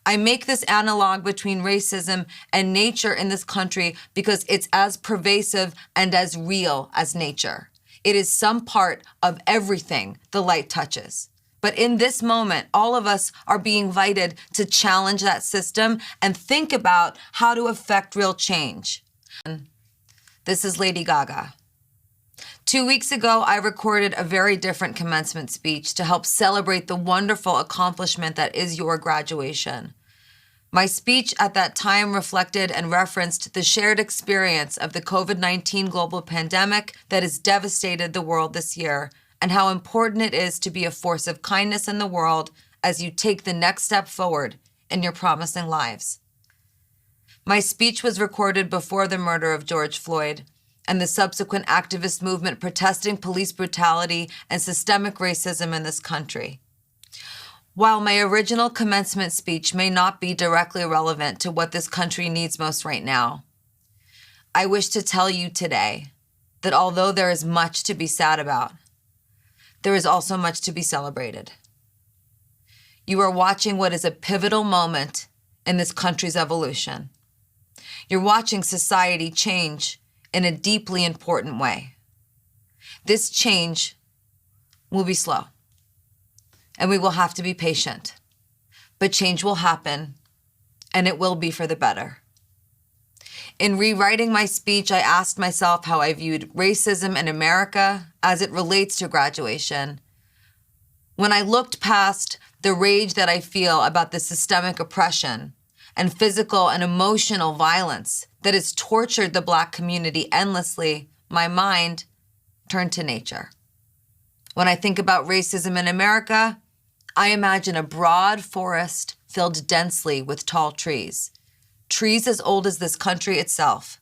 I make this analog between racism and nature in this country because it's as pervasive and as real as nature. It is some part of everything the light touches. But in this moment, all of us are being invited to challenge that system and think about how to affect real change. This is Lady Gaga. 2 weeks ago, I recorded a very different commencement speech to help celebrate the wonderful accomplishment that is your graduation. My speech at that time reflected and referenced the shared experience of the COVID-19 global pandemic that has devastated the world this year, and how important it is to be a force of kindness in the world as you take the next step forward in your promising lives. My speech was recorded before the murder of George Floyd and the subsequent activist movement protesting police brutality and systemic racism in this country. While my original commencement speech may not be directly relevant to what this country needs most right now, I wish to tell you today that although there is much to be sad about, there is also much to be celebrated. You are watching what is a pivotal moment in this country's evolution. You're watching society change in a deeply important way. This change will be slow, and we will have to be patient, but change will happen, and it will be for the better. In rewriting my speech, I asked myself how I viewed racism in America as it relates to graduation. When I looked past the rage that I feel about the systemic oppression and physical and emotional violence that has tortured the Black community endlessly, my mind turned to nature. When I think about racism in America, I imagine a broad forest filled densely with tall trees. Trees as old as this country itself.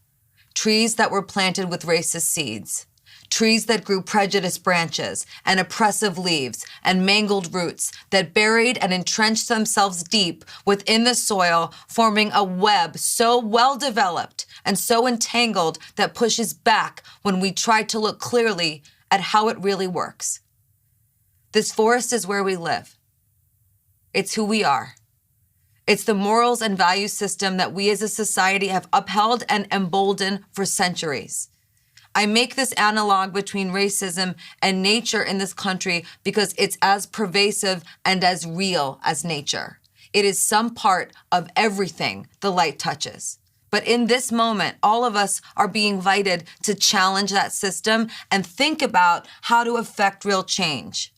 Trees that were planted with racist seeds. Trees that grew prejudiced branches and oppressive leaves and mangled roots that buried and entrenched themselves deep within the soil, forming a web so well developed and so entangled that pushes back when we try to look clearly at how it really works. This forest is where we live. It's who we are. It's the morals and value system that we as a society have upheld and emboldened for centuries. I make this analog between racism and nature in this country because it's as pervasive and as real as nature. It is some part of everything the light touches. But in this moment, all of us are being invited to challenge that system and think about how to affect real change.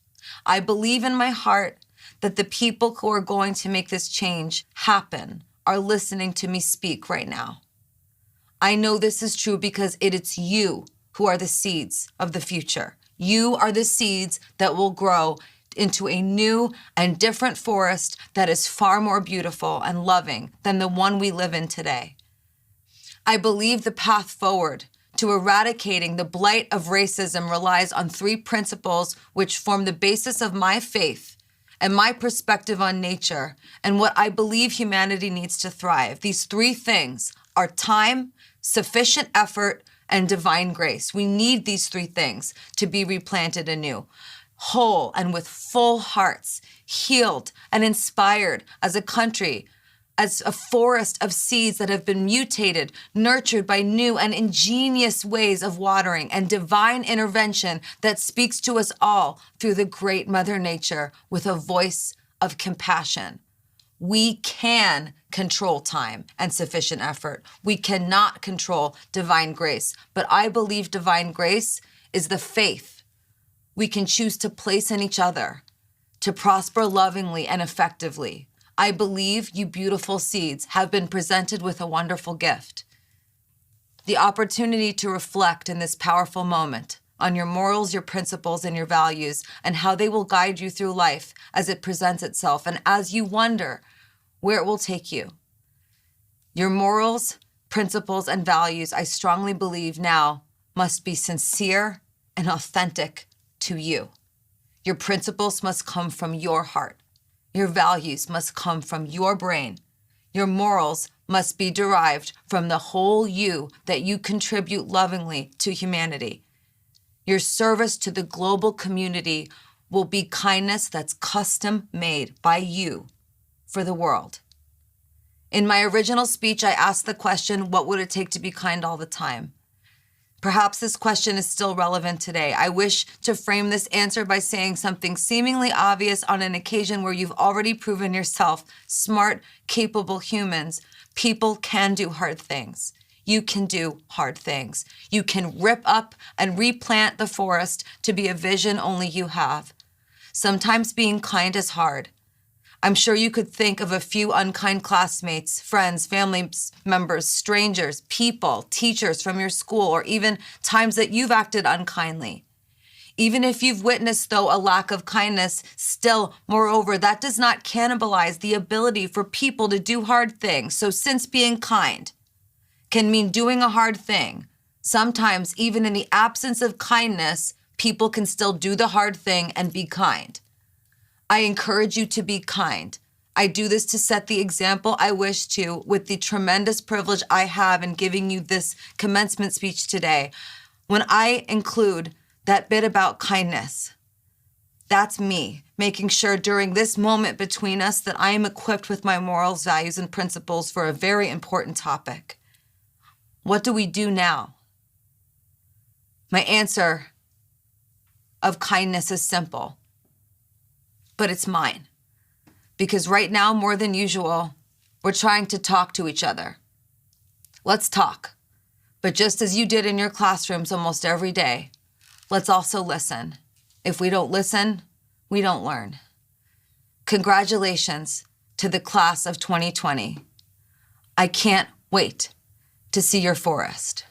I believe in my heart that the people who are going to make this change happen are listening to me speak right now. I know this is true because it's you who are the seeds of the future. You are the seeds that will grow into a new and different forest that is far more beautiful and loving than the one we live in today. I believe the path forward to eradicating the blight of racism relies on 3 principles which form the basis of my faith and my perspective on nature and what I believe humanity needs to thrive. These 3 things are time, sufficient effort, and divine grace. We need these 3 things to be replanted anew, whole and with full hearts, healed and inspired as a country, as a forest of seeds that have been mutated, nurtured by new and ingenious ways of watering and divine intervention that speaks to us all through the great Mother Nature with a voice of compassion. We can control time and sufficient effort. We cannot control divine grace, but I believe divine grace is the faith we can choose to place in each other to prosper lovingly and effectively. I believe you beautiful seeds have been presented with a wonderful gift. The opportunity to reflect in this powerful moment on your morals, your principles, and your values, and how they will guide you through life as it presents itself, and as you wonder where it will take you. Your morals, principles, and values, I strongly believe now, must be sincere and authentic to you. Your principles must come from your heart. Your values must come from your brain. Your morals must be derived from the whole you that you contribute lovingly to humanity. Your service to the global community will be kindness that's custom made by you for the world. In my original speech, I asked the question, what would it take to be kind all the time? Perhaps this question is still relevant today. I wish to frame this answer by saying something seemingly obvious on an occasion where you've already proven yourself smart, capable humans. People can do hard things. You can do hard things. You can rip up and replant the forest to be a vision only you have. Sometimes being kind is hard. I'm sure you could think of a few unkind classmates, friends, family members, strangers, people, teachers from your school, or even times that you've acted unkindly. Even if you've witnessed, though, a lack of kindness, still, moreover, that does not cannibalize the ability for people to do hard things. So since being kind can mean doing a hard thing, sometimes even in the absence of kindness, people can still do the hard thing and be kind. I encourage you to be kind. I do this to set the example I wish to with the tremendous privilege I have in giving you this commencement speech today. When I include that bit about kindness, that's me making sure during this moment between us that I am equipped with my morals, values, and principles for a very important topic. What do we do now? My answer of kindness is simple. But it's mine. Because right now, more than usual, we're trying to talk to each other. Let's talk. But just as you did in your classrooms almost every day, let's also listen. If we don't listen, we don't learn. Congratulations to the class of 2020. I can't wait to see your forest.